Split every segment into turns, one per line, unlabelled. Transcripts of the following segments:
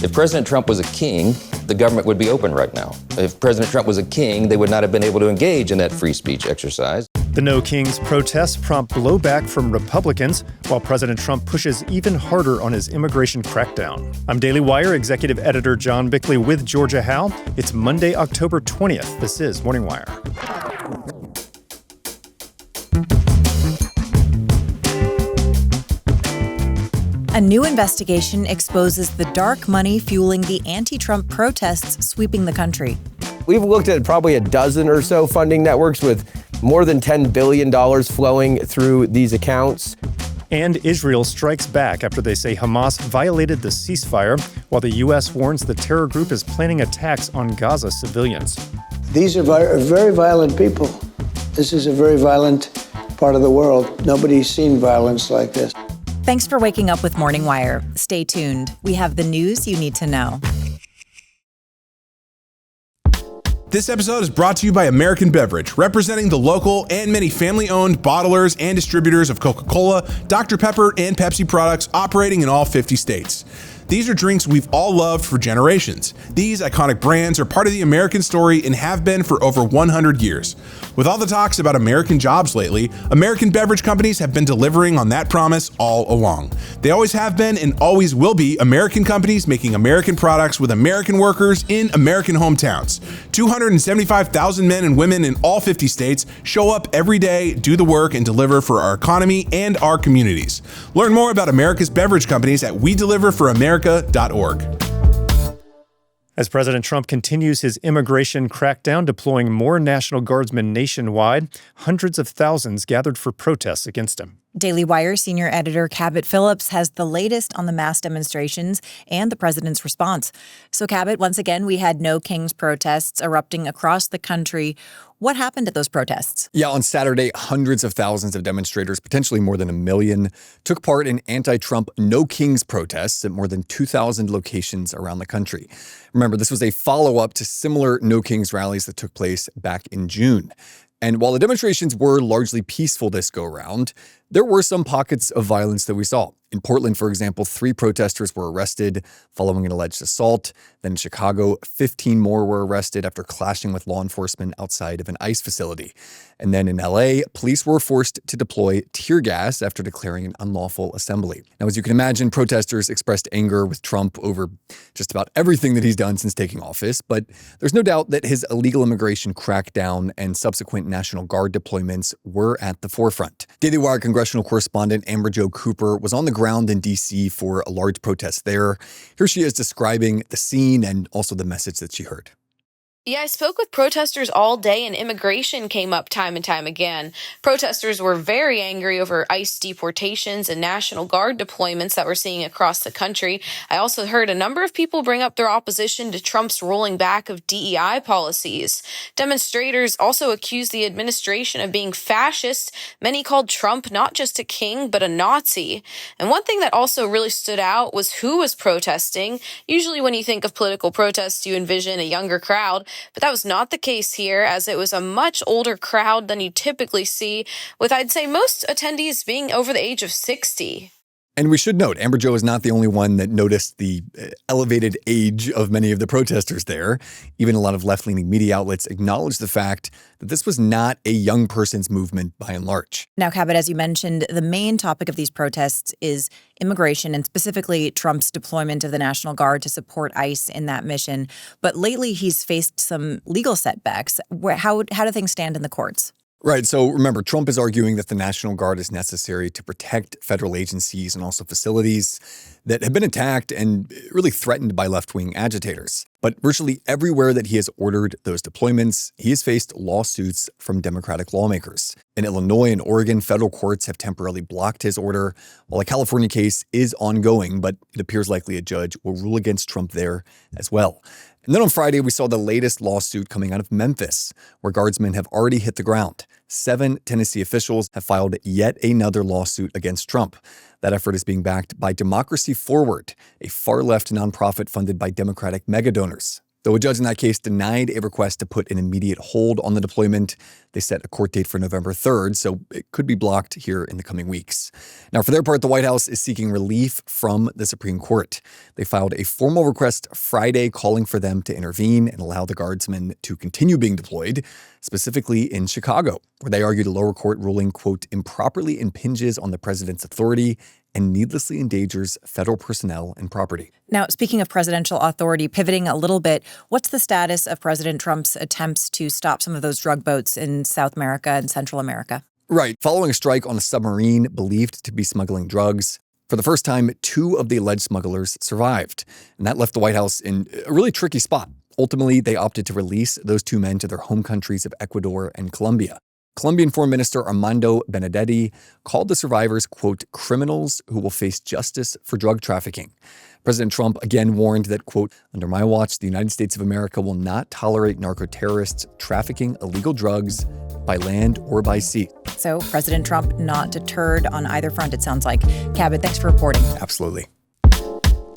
If President Trump was a king, the government would be open right now. If President Trump was a king, they would not have been able to engage in that free speech exercise.
The No Kings protests prompt blowback from Republicans, while President Trump pushes even harder on his immigration crackdown. I'm Daily Wire Executive Editor John Bickley with Georgia Howe. It's Monday, October 20th. This is Morning Wire.
A new investigation exposes the dark money fueling the anti-Trump protests sweeping the country.
We've looked at probably a dozen or so funding networks with more than $10 billion flowing through these accounts.
And Israel strikes back after they say Hamas violated the ceasefire, while the U.S. warns the terror group is planning attacks on Gaza civilians.
These are very violent people. This is a very violent part of the world. Nobody's seen violence like this.
Thanks for waking up with Morning Wire. Stay tuned. We have the news you need to know.
This episode is brought to you by American Beverage, representing the local and many family-owned bottlers and distributors of Coca-Cola, Dr. Pepper, and Pepsi products operating in all 50 states. These are drinks we've all loved for generations. These iconic brands are part of the American story and have been for over 100 years. With all the talks about American jobs lately, American beverage companies have been delivering on that promise all along. They always have been and always will be American companies making American products with American workers in American hometowns. 275,000 men and women in all 50 states show up every day, do the work, and deliver for our economy and our communities. Learn more about America's beverage companies at wedeliverforamerica.org.
As President Trump continues his immigration crackdown, deploying more National Guardsmen nationwide, hundreds of thousands gathered for protests against him.
Daily Wire senior editor Cabot Phillips has the latest on the mass demonstrations and the president's response. So, Cabot, once again, we had No Kings protests erupting across the country. What happened at those protests?
Yeah, on Saturday, hundreds of thousands of demonstrators, potentially more than 1 million, took part in anti-Trump No Kings protests at more than 2,000 locations around the country. Remember, this was a follow-up to similar No Kings rallies that took place back in June. And while the demonstrations were largely peaceful this go-round, there were some pockets of violence that we saw. In Portland, for example, 3 protesters were arrested following an alleged assault. Then in Chicago, 15 more were arrested after clashing with law enforcement outside of an ICE facility. And then in LA, police were forced to deploy tear gas after declaring an unlawful assembly. Now, as you can imagine, protesters expressed anger with Trump over just about everything that he's done since taking office. But there's no doubt that his illegal immigration crackdown and subsequent National Guard deployments were at the forefront. Daily Wire congressional correspondent Amber Jo Cooper was on the ground in D.C. for a large protest there. Here she is describing the scene and also the message that she heard.
Yeah, I spoke with protesters all day, and immigration came up time and time again. Protesters were very angry over ICE deportations and National Guard deployments that we're seeing across the country. I also heard a number of people bring up their opposition to Trump's rolling back of DEI policies. Demonstrators also accused the administration of being fascist. Many called Trump not just a king, but a Nazi. And one thing that also really stood out was who was protesting. Usually when you think of political protests, you envision a younger crowd. But that was not the case here, as it was a much older crowd than you typically see, with I'd say most attendees being over the age of 60.
And we should note, Amber Jo is not the only one that noticed the elevated age of many of the protesters there. Even a lot of left-leaning media outlets acknowledged the fact that this was not a young person's movement by and large.
Now, Cabot, as you mentioned, the main topic of these protests is immigration and specifically Trump's deployment of the National Guard to support ICE in that mission. But lately, he's faced some legal setbacks. How do things stand in the courts?
Right. So remember, Trump is arguing that the National Guard is necessary to protect federal agencies and also facilities that have been attacked and really threatened by left-wing agitators. But virtually everywhere that he has ordered those deployments, he has faced lawsuits from Democratic lawmakers. In Illinois and Oregon, federal courts have temporarily blocked his order, while a California case is ongoing, but it appears likely a judge will rule against Trump there as well. And then on Friday, we saw the latest lawsuit coming out of Memphis, where guardsmen have already hit the ground. 7 Tennessee officials have filed yet another lawsuit against Trump. That effort is being backed by Democracy Forward, a far-left nonprofit funded by Democratic megadonors. Though a judge in that case denied a request to put an immediate hold on the deployment, they set a court date for November 3rd, so it could be blocked here in the coming weeks. Now, for their part, the White House is seeking relief from the Supreme Court. They filed a formal request Friday calling for them to intervene and allow the Guardsmen to continue being deployed, specifically in Chicago, where they argued a lower court ruling, quote, improperly impinges on the president's authority and needlessly endangers federal personnel and property.
Now, speaking of presidential authority, pivoting a little bit, what's the status of President Trump's attempts to stop some of those drug boats in South America and Central America?
Right. Following a strike on a submarine believed to be smuggling drugs, for the first time, 2 of the alleged smugglers survived. And that left the White House in a really tricky spot. Ultimately, they opted to release those 2 men to their home countries of Ecuador and Colombia. Colombian Foreign Minister Armando Benedetti called the survivors, quote, criminals who will face justice for drug trafficking. President Trump again warned that, quote, under my watch, the United States of America will not tolerate narco-terrorists trafficking illegal drugs by land or by sea.
So President Trump not deterred on either front, it sounds like. Cabot, thanks for reporting.
Absolutely.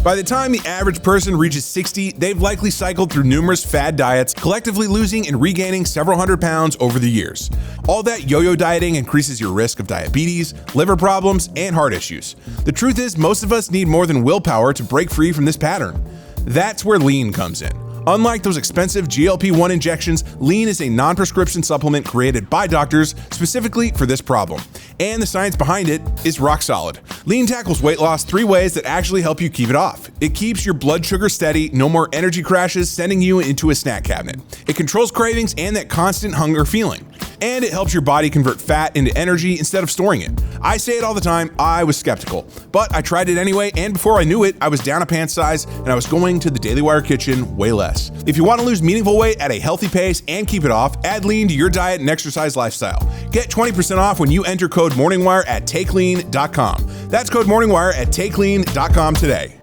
By the time the average person reaches 60, they've likely cycled through numerous fad diets, collectively losing and regaining several hundred pounds over the years. All that yo-yo dieting increases your risk of diabetes, liver problems, and heart issues. The truth is, most of us need more than willpower to break free from this pattern. That's where lean comes in. Unlike those expensive GLP-1 injections, lean is a non-prescription supplement created by doctors specifically for this problem. And the science behind it is rock solid. Lean tackles weight loss 3 ways that actually help you keep it off. It keeps your blood sugar steady, no more energy crashes sending you into a snack cabinet. It controls cravings and that constant hunger feeling. And it helps your body convert fat into energy instead of storing it. I say it all the time, I was skeptical, but I tried it anyway, and before I knew it, I was down a pant size and I was going to the Daily Wire kitchen way less. If you want to lose meaningful weight at a healthy pace and keep it off, add lean to your diet and exercise lifestyle. Get 20% off when you enter code MorningWire at takelean.com. That's code MorningWire at takelean.com today.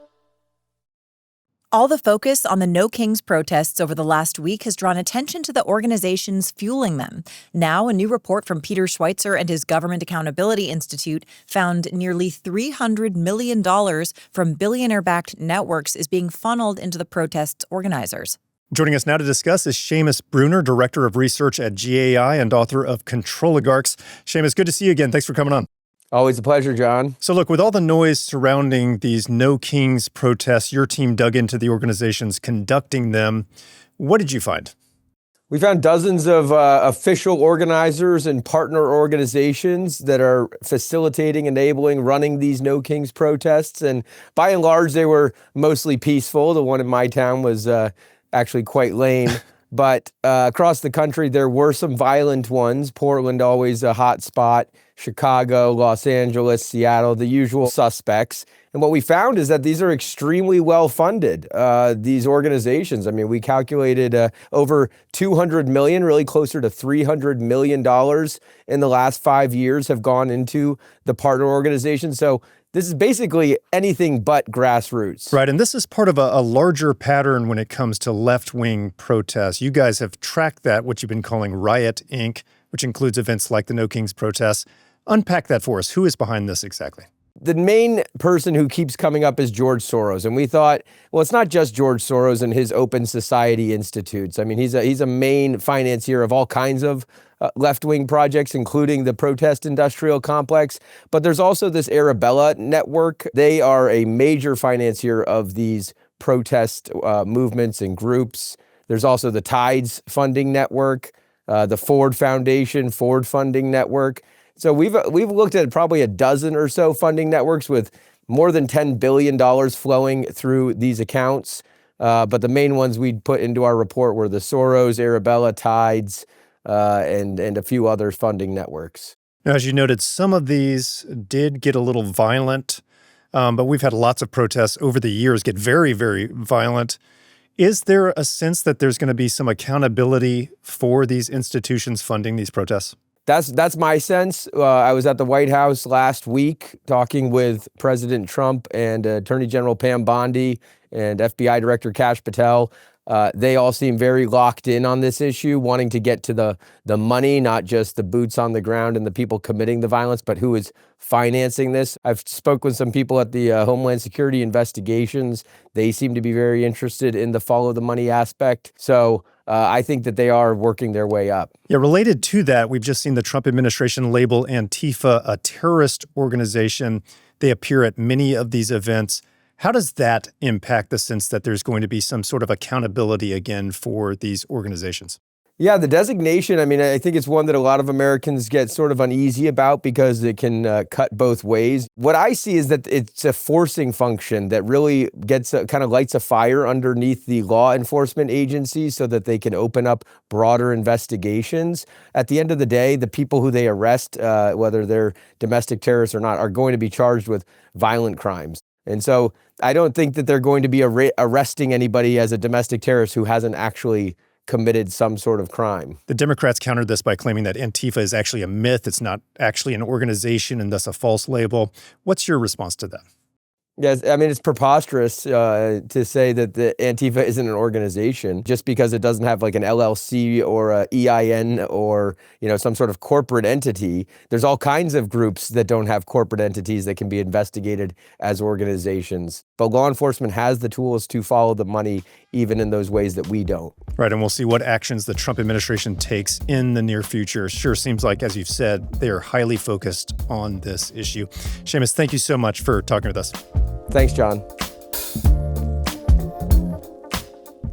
All the focus on the No Kings protests over the last week has drawn attention to the organizations fueling them. Now, a new report from Peter Schweitzer and his Government Accountability Institute found nearly $300 million from billionaire-backed networks is being funneled into the protests' organizers.
Joining us now to discuss is Seamus Bruner, Director of Research at GAI and author of Controligarchs. Seamus, good to see you again. Thanks for coming on.
Always a pleasure, John.
So look, with all the noise surrounding these No Kings protests, your team dug into the organizations conducting them. What did you find?
We found dozens of official organizers and partner organizations that are facilitating, enabling, running these No Kings protests. And by and large, they were mostly peaceful. The one in my town was actually quite lame. But across the country, there were some violent ones. Portland, always a hot spot. Chicago, Los Angeles, Seattle, the usual suspects. And what we found is that these are extremely well-funded, these organizations. I mean, we calculated over $200 million, really closer to $300 million in the last 5 years have gone into the partner organization. So this is basically anything but grassroots.
Right, and this is part of a larger pattern when it comes to left-wing protests. You guys have tracked that, what you've been calling Riot Inc., which includes events like the No Kings protests. Unpack that for us. Who is behind this exactly?
The main person who keeps coming up is George Soros. And we thought, well, it's not just George Soros and his Open Society Institutes. I mean, he's a main financier of all kinds of left-wing projects, including the protest industrial complex. But there's also this Arabella network. They are a major financier of these protest movements and groups. There's also the Tides funding network, the Ford Foundation, Ford funding network. So we've looked at probably a dozen or so funding networks with more than $10 billion flowing through these accounts. But the main ones we'd put into our report were the Soros, Arabella, Tides, and a few other funding networks.
Now, as you noted, some of these did get a little violent, but we've had lots of protests over the years get very, very violent. Is there a sense that there's going to be some accountability for these institutions funding these protests?
That's my sense. I was at the White House last week talking with President Trump and Attorney General Pam Bondi and FBI Director Kash Patel. They all seem very locked in on this issue, wanting to get to the money, not just the boots on the ground and the people committing the violence, but who is financing this. I've spoke with some people at the Homeland Security investigations. They seem to be very interested in the follow the money aspect. So I think that they are working their way up.
Yeah, related to that, we've just seen the Trump administration label Antifa a terrorist organization. They appear at many of these events. How does that impact the sense that there's going to be some sort of accountability again for these organizations?
Yeah, the designation, I mean, I think it's one that a lot of Americans get sort of uneasy about because it can cut both ways. What I see is that it's a forcing function that really gets kind of lights a fire underneath the law enforcement agencies so that they can open up broader investigations. At the end of the day, the people who they arrest, whether they're domestic terrorists or not, are going to be charged with violent crimes. And so I don't think that they're going to be arresting anybody as a domestic terrorist who hasn't actually committed some sort of crime.
The Democrats countered this by claiming that Antifa is actually a myth. It's not actually an organization and thus a false label. What's your response to that?
Yes, I mean, it's preposterous to say that the Antifa isn't an organization just because it doesn't have like an LLC or a EIN or, some sort of corporate entity. There's all kinds of groups that don't have corporate entities that can be investigated as organizations. But law enforcement has the tools to follow the money even in those ways that we don't.
Right, and we'll see what actions the Trump administration takes in the near future. Sure seems like, as you've said, they are highly focused on this issue. Seamus, thank you so much for talking with us.
Thanks, John.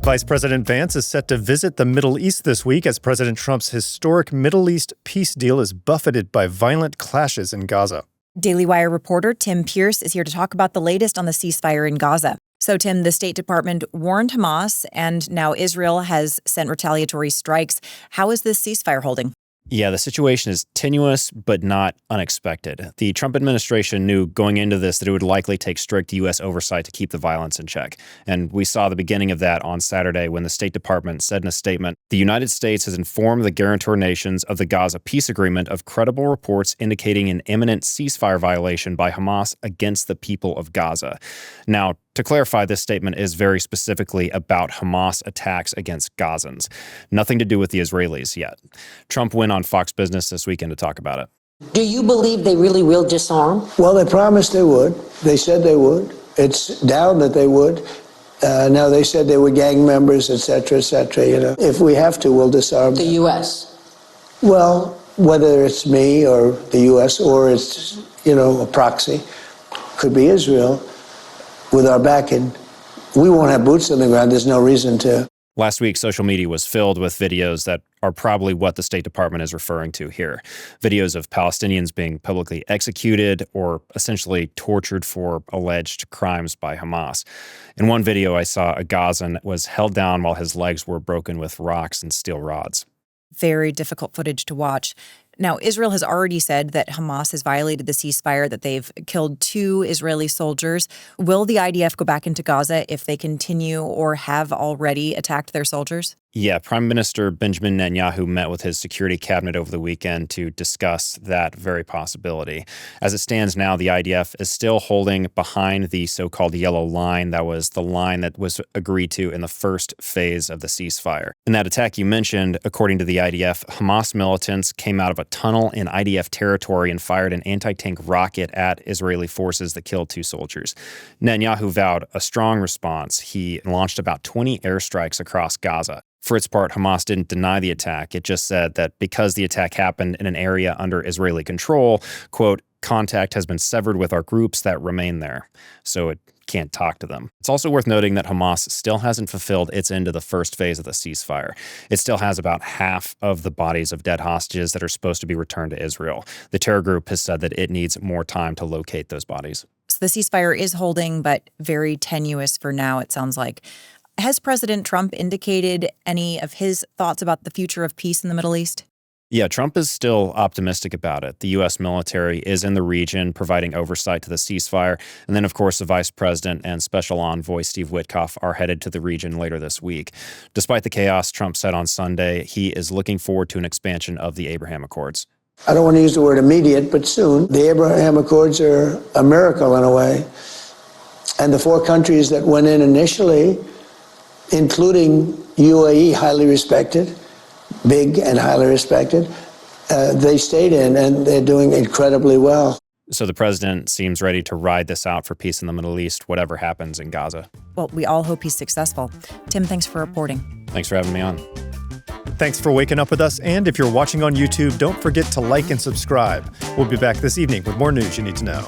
Vice President Vance is set to visit the Middle East this week as President Trump's historic Middle East peace deal is buffeted by violent clashes in Gaza.
Daily Wire reporter Tim Pierce is here to talk about the latest on the ceasefire in Gaza. So, Tim, the State Department warned Hamas, and now Israel has sent retaliatory strikes. How is this ceasefire holding?
Yeah, the situation is tenuous, but not unexpected. The Trump administration knew going into this that it would likely take strict U.S. oversight to keep the violence in check. And we saw the beginning of that on Saturday when the State Department said in a statement, the United States has informed the guarantor nations of the Gaza peace agreement of credible reports indicating an imminent ceasefire violation by Hamas against the people of Gaza. Now, to clarify, this statement is very specifically about Hamas attacks against Gazans. Nothing to do with the Israelis yet. Trump went on Fox Business this weekend to talk about it.
Do you believe they really will disarm?
Well, they promised they would. They said they would. It's down that they would. Now, they said they were gang members, et cetera, et cetera. If we have to, we'll disarm
the
them.
U.S.?
Well, whether it's me or the U.S. or it's, a proxy, could be Israel. With our backing, we won't have boots on the ground. There's no reason to.
Last week, social media was filled with videos that are probably what the State Department is referring to here. Videos of Palestinians being publicly executed or essentially tortured for alleged crimes by Hamas. In one video, I saw a Gazan was held down while his legs were broken with rocks and steel rods.
Very difficult footage to watch. Now, Israel has already said that Hamas has violated the ceasefire, that they've killed 2 Israeli soldiers. Will the IDF go back into Gaza if they continue or have already attacked their soldiers?
Yeah, Prime Minister Benjamin Netanyahu met with his security cabinet over the weekend to discuss that very possibility. As it stands now, the IDF is still holding behind the so-called yellow line. That was the line that was agreed to in the first phase of the ceasefire. In that attack you mentioned, according to the IDF, Hamas militants came out of a tunnel in IDF territory and fired an anti-tank rocket at Israeli forces that killed 2 soldiers. Netanyahu vowed a strong response. He launched about 20 airstrikes across Gaza. For its part, Hamas didn't deny the attack. It just said that because the attack happened in an area under Israeli control, quote, contact has been severed with our groups that remain there. So it can't talk to them. It's also worth noting that Hamas still hasn't fulfilled its end of the first phase of the ceasefire. It still has about half of the bodies of dead hostages that are supposed to be returned to Israel. The terror group has said that it needs more time to locate those bodies.
So the ceasefire is holding, but very tenuous for now, it sounds like. Has President Trump indicated any of his thoughts about the future of peace in the Middle East?
Yeah, Trump is still optimistic about it. The U.S. military is in the region providing oversight to the ceasefire. And then, of course, the vice president and special envoy Steve Witkoff are headed to the region later this week. Despite the chaos, Trump said on Sunday he is looking forward to an expansion of the Abraham Accords.
I don't want to use the word immediate, but soon. The Abraham Accords are a miracle in a way. And the 4 countries that went in initially including UAE, highly respected, big and highly respected, they stayed in, and they're doing incredibly well.
So the president seems ready to ride this out for peace in the Middle East, whatever happens in Gaza.
Well, we all hope he's successful. Tim, thanks for reporting.
Thanks for having me on.
Thanks for waking up with us, and if you're watching on YouTube, don't forget to like and subscribe. We'll be back this evening with more news you need to know.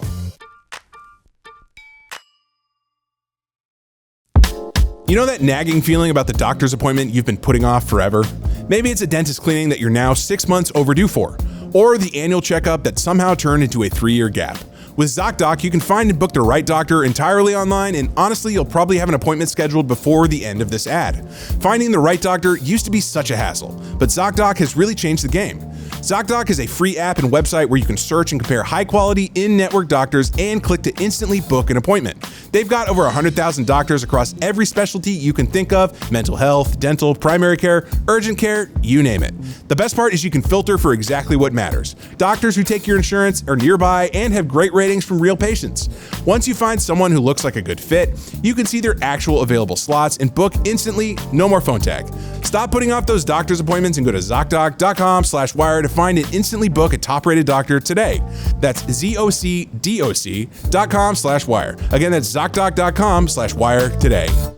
You know that nagging feeling about the doctor's appointment you've been putting off forever? Maybe it's a dentist cleaning that you're now 6 months overdue for, or the annual checkup that somehow turned into a 3-year gap. With ZocDoc, you can find and book the right doctor entirely online, and honestly, you'll probably have an appointment scheduled before the end of this ad. Finding the right doctor used to be such a hassle, but ZocDoc has really changed the game. ZocDoc is a free app and website where you can search and compare high-quality in-network doctors and click to instantly book an appointment. They've got over 100,000 doctors across every specialty you can think of: mental health, dental, primary care, urgent care, you name it. The best part is you can filter for exactly what matters. Doctors who take your insurance are nearby and have great ratings from real patients. Once you find someone who looks like a good fit, you can see their actual available slots and book instantly, no more phone tag. Stop putting off those doctor's appointments and go to ZocDoc.com/wire to find and instantly book a top-rated doctor today. That's ZocDoc.com/wire. Again, that's ZocDoc.com/wire today.